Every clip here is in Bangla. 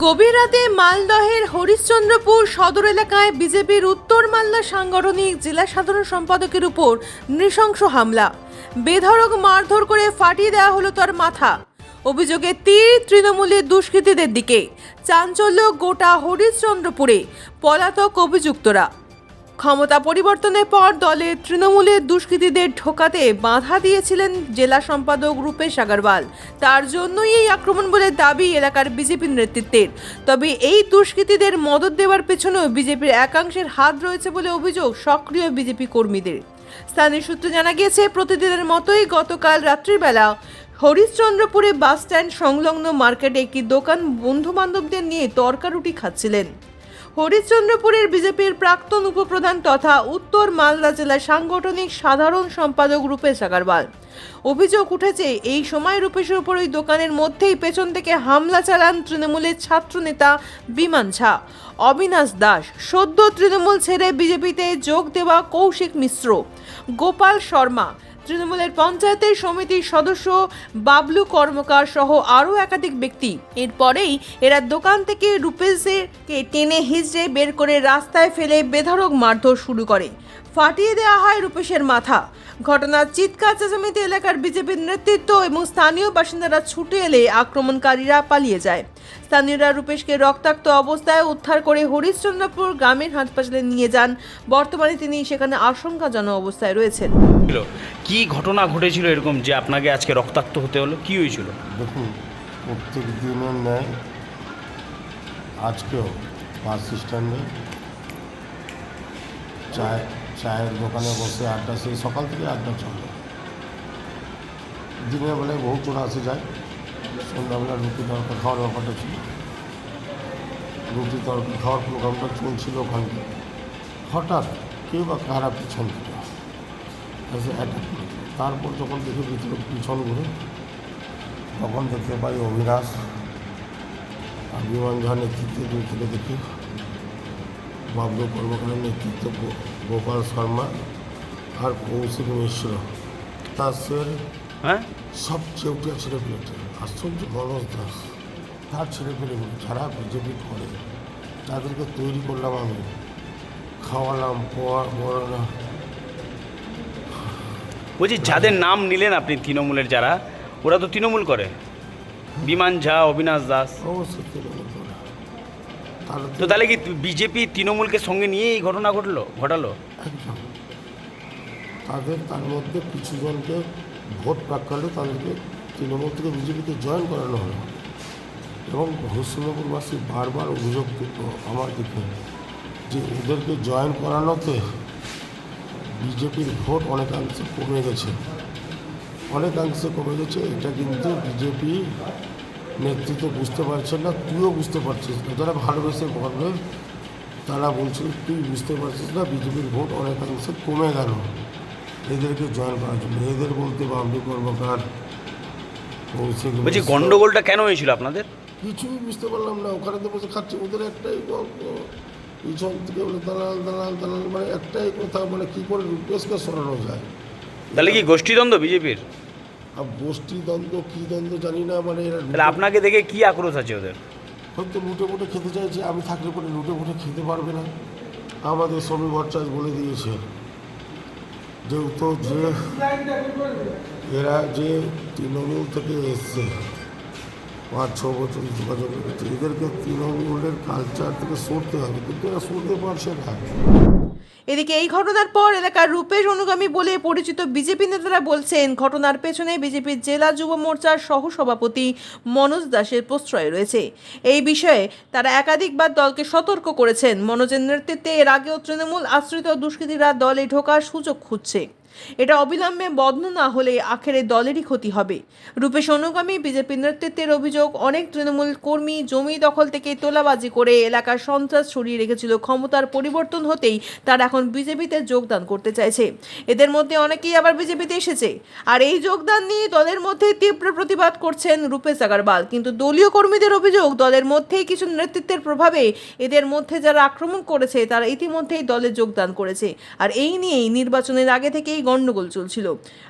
গভীর রাতে মালদহের হরিশ্চন্দ্রপুর সদর এলাকায় বিজেপির উত্তর মালদা সাংগঠনিক জেলা সাধারণ সম্পাদকের উপর নৃশংস হামলা, বেধড়ক মারধর করে ফাটিয়ে দেওয়া হলো তার মাথা। অভিযোগে তীর তৃণমূলের দুষ্কৃতীদের দিকে। চাঞ্চল্য গোটা হরিশ্চন্দ্রপুরে। পলাতক অভিযুক্তরা। ক্ষমতা পরিবর্তনের পর দলের তৃণমূলের দুষ্কৃতীদের ঢোকাতে বাধা দিয়েছিলেন জেলা সম্পাদক রূপেশ আগরওয়াল। তার জন্যই এই আক্রমণ বলে দাবি এলাকার বিজেপি নেতৃত্বের। তবে এই দুষ্কৃতীদের মদত দেওয়ার পেছনেও বিজেপির একাংশের হাত রয়েছে বলে অভিযোগ সক্রিয় বিজেপি কর্মীদের। স্থানীয় সূত্রে জানা গিয়েছে, প্রতিদিনের মতোই গতকাল রাত্রিবেলা হরিশ্চন্দ্রপুরে বাস স্ট্যান্ড সংলগ্ন মার্কেটে একটি দোকান বন্ধু বান্ধবদের নিয়ে তরকারুটি খাচ্ছিলেন হরিশ্চন্দ্রপুরের বিজেপির প্রাক্তন উপপ্রধান তথা উত্তর মালদা জেলার সাংগঠনিক সাধারণ সম্পাদক রূপেশ আগরওয়াল। অভিযোগ উঠেছে, এই সময় রূপেশের উপর ওই দোকানের মধ্যেই পেছন থেকে হামলা চালান তৃণমূলের ছাত্রনেতা বিমান ঝা, অবিনাশ দাস, সদ্য তৃণমূল ছেড়ে বিজেপিতে যোগ দেওয়া কৌশিক মিশ্র, গোপাল শর্মা, তৃণমূলের পঞ্চায়েতের সমিতির সদস্য বাবলু কর্মকার সহ আরও একাধিক ব্যক্তি। এরপরেই এরা দোকান থেকে রূপেশকে টেনে হিঁচড়ে বের করে রাস্তায় ফেলে বেধড়ক মারধর শুরু করে। ফাটিয়ে দেওয়া হয় রূপেশের মাথা। ঘটনার চিৎকার চেঁচামেচি এলাকার বিজেপির নেতৃত্ব এবং স্থানীয় বাসিন্দারা ছুটে এলে আক্রমণকারীরা পালিয়ে যায়। স্থানীয়রা রূপেশকে রক্তাক্ত অবস্থায় উদ্ধার করে হরিশ্চন্দ্রপুর গ্রামের হাসপাতালে নিয়ে যান। বর্তমানে তিনি সেখানে আশঙ্কাজনক অবস্থায় রয়েছেন। কি ঘটনা ঘটেছিল এরকম যে আপনাকে আজকে রক্তাক্ত হতে হলো? কি হয়েছিল? দেখুন, প্রত্যেক দিনের ন্যায় আজকেও বাস স্ট্যান্ডে চায়ের দোকানে বসে আড্ডা, সেই সকাল থেকে আড্ডা চলে। দিনের বেলায় বহু চোরা আসে যায়। সন্ধ্যাবেলা রুটি তরকারি খাওয়ার ব্যাপারটা ছিল, রুটি তরকারি খাওয়ার প্রোগ্রামটা চলছিল ওখানটা। হঠাৎ কেউ বা কারা পিছন থেকে এসে অ্যাটাক করে। তারপর যখন দেখি ভিতরে পিছন ঘুরে, তখন দেখতে পাই অবিনাশ আর বিমান ঝার নেতৃত্বে দূর থেকে দেখি বাবলু কর্মকারের নেতৃত্বে গোপাল শর্মা আর কৌশিক মিশ্র, তার সব চেউটিয়া ছেড়ে ফেলেছে। আশ্চর্য মনোজ দাস, তার ছেড়ে ফেলেগুলো যারা বিজেপি করে তাদেরকে তৈরি করলাম আমি, খাওয়ালাম, পড়ালাম। বলছি, যাদের নাম নিলেন আপনি তৃণমূলের, যারা ওরা তো তৃণমূল করে, বিমান ঝা, অবিনাশ দাস, অবশ্যই তৃণমূল করে। তো তাহলে কি বিজেপি তৃণমূলকে সঙ্গে নিয়ে এই ঘটনা ঘটালো? একদম। তার মধ্যে কিছু জনকে ভোট প্রাক্কালে তাদেরকে তৃণমূল থেকে বিজেপিতে জয়েন করানো হলো এবং হরিশ্চন্দ্রপুরবাসী বারবার অভিযোগ করতো আমার দিকে যে ওদেরকে জয়েন করানোতে বিজেপির ভোট অনেকাংশে কমে গেছে। এটা কিন্তু বিজেপি নেতৃত্ব বুঝতে পারছে না, তুইও বুঝতে পারছিস না। যারা ভালোবেসে বলবে তারা বলছিল তুই বুঝতে পারছিস না, বিজেপির ভোট অনেকাংশে কমে গেল এদেরকে জয়েন করার জন্য। এদের বলতে বাবলু কর্মকার, বলছি, গন্ডগোলটা কেন হয়েছিল আপনাদের? কিছুই বুঝতে পারলাম না। ওখানে তো বসে খাচ্ছে, ওদের একটাই গল্প, পিছন থেকে বলে দালাল দালাল দালাল, মানে একটাই কথা, মানে কী করে রূপেশকে সরানো যায়। তাহলে কি গোষ্ঠীদ্বন্দ্ব বিজেপির? আর গোষ্ঠীদ্বন্দ্ব কী দ্বন্দ্ব জানি না, মানে এরা তাহলে আপনাকে দেখে কি আক্রোশ আছে ওদের? হয়তো লুটে পুটে খেতে চাইছে। আমি থাকলে পরে লুটে পুটে খেতে পারবে না। আমাদের শ্রমিক ভট্টাচার্য বলে দিয়েছে যেহেতু এরা যে তৃণমূল থেকে এসছে 5-6 বছর যোগাযোগ করেছে, এদেরকে তৃণমূলের কালচার থেকে সরতে হবে, কিন্তু এরা সরতে পারছে না। এদিকে এই ঘটনার পর এলাকার রূপেশ অনুগামী বলে পরিচিত বিজেপি নেতারা বলছেন, ঘটনার পেছনে বিজেপির জেলা যুব মোর্চার সহসভাপতি মনোজ দাসের প্রশ্রয় রয়েছে। এই বিষয়ে তারা একাধিকবার দলকে সতর্ক করেছেন। মনোজের নেতৃত্বে এর আগেও তৃণমূল আশ্রিত দুষ্কৃতীরা দলে ঢোকার সুযোগ খুঁজছে। এটা অবিলম্বে বন্ধ না হলে আখেরে দলেরই ক্ষতি হবে। রূপেশ অনুগামী বিজেপি নেতৃত্বের অভিযোগ, অনেক তৃণমূল কর্মী জমি দখল থেকে তোলাবাজি করে এলাকার সন্ত্রাস ছড়িয়ে রেখেছিল। ক্ষমতার পরিবর্তন হতেই তারা এখন বিজেপিতে যোগদান করতে চাইছে। এদের মধ্যে অনেকেই আবার বিজেপিতে এসেছে। আর এই যোগদান নিয়ে দলের মধ্যে তীব্র প্রতিবাদ করছেন রূপেশ আগরওয়াল। কিন্তু দলীয় কর্মীদের অভিযোগ, দলের মধ্যেই কিছু নেতৃত্বের প্রভাবে এদের মধ্যে যারা আক্রমণ করেছে তারা ইতিমধ্যেই দলে যোগদান করেছে। আর এই নিয়েই নির্বাচনের আগে থেকেই গন্ডগোল চলছিল।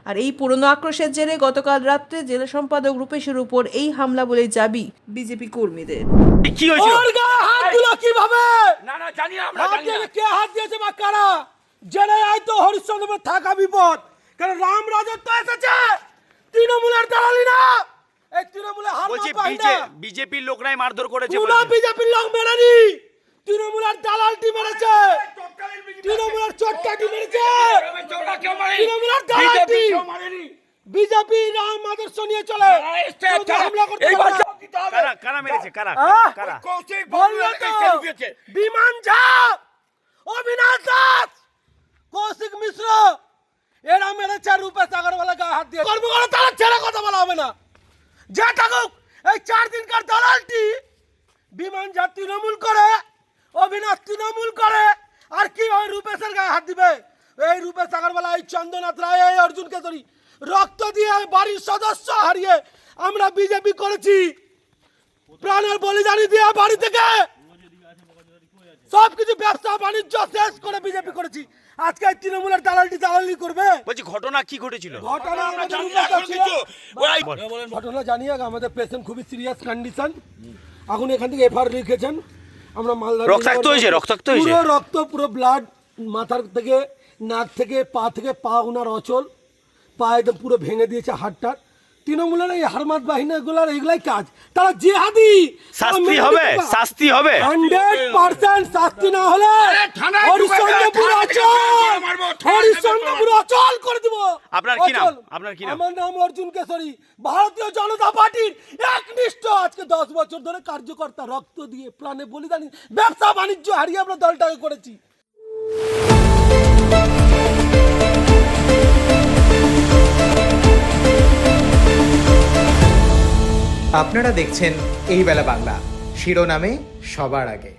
আর এই পুরনো আক্রোশের জেরে গতকাল রাত্রে জেলা সম্পাদক রূপেশের উপর এই হামলা বলে দাবি বিজেপি কর্মীদের। কি হয়েছিল? ওর গায়ে হাত দিলো কিভাবে? না না জানি না, আমরা হাত জানি না। দিয়ে কে হাত দিয়েছে বা কারা? জেনে তো হরিশ্চন্দ্রপুর থাকা বিপদ, কারণ রাম রাজত্ব এসেছে, তৃণমূলের দালালি না। এই তৃণমূলের হার বলছি মাপাই না। বিজেপির লোকরাই মারধর করেছে পুরো বলছে। বিজেপির লোক মেরেনি, তৃণমূলের দালালটি মেরেছে, তৃণমূলের চোটকাটি মেরেছে, তৃণমূলের দালালটি। বিজেপি রাম আদর্শ নিয়ে চলে, কেউ হামলা করতে পারে না। কারা কারা মেরেছে? কারা আহ! কারা? বললো তো, বিমান ঝা, অবিনাশ দাস, কৌশিক মিশ্র, এরা মেরেছে রূপেশ আগরওয়ালের গায়ে হাত দিয়ে। কর্মকর্তা তারা ছেড়ে কথা বলা হবে না। যে থাকুক, এই 4 দিনকার দালালটি বিমান ঝা তৃণমূল করে, অবিনাশ তৃণমূল করে, আর কিভাবে রূপেশের গায়ে হাত দিবে? এই রূপেশ আগরওয়াল, এই চন্দ্রনাথ রায়, এই অর্জুন কেশরী রক্ত দিয়ে বাড়ির সদস্য হারিয়ে আমরা বিজেপি করেছি, প্রাণের বলিদানি দিয়ে বাড়ি থেকে সবকিছু ব্যবসা বাণিজ্য শেষ করে বিজেপি করেছি। আজকে তৃণমূলের দালালি করবে? বলছি ঘটনা কি ঘটেছিল? ঘটনা আমাদের ঘটনা জানিয়ে আমাদের পেশেন্ট খুবই সিরিয়াস কন্ডিশন। এখন এখান থেকে এফআইআর লিখেছেন, আমরা মালদা। রক্তাক্ত হয়েছে? রক্তাক্ত হয়েছে? পুরো রক্ত, পুরো ব্লাড, মাথার থেকে, নাক থেকে, পা ওনার অচল, পা একদম পুরো ভেঙে দিয়েছে হাড়টা। তৃণমূলের এই হারমাত বাহিনীগুলোর এইগুলাই কাজ, তারা জিহাদি। শাস্তি হবে, শাস্তি হবে। 100% শাস্তি না হলে হরিশ্চন্দ্রপুর অচল করে দিব। আপনার কি নাম? আপনার কি নাম? আমার নাম অর্জুন কেশরী, ভারতীয় জনতা পার্টির একনিষ্ঠ আজকে 10 বছর ধরে কার্যকর্তা। রক্ত দিয়ে, প্রাণে বলিদানি, ব্যবসা বাণিজ্য হারিয়ে আমরা দলটাকে করেছি। আপনারা দেখছেন এই বেলা বাংলা, শিরোনামে সবার আগে।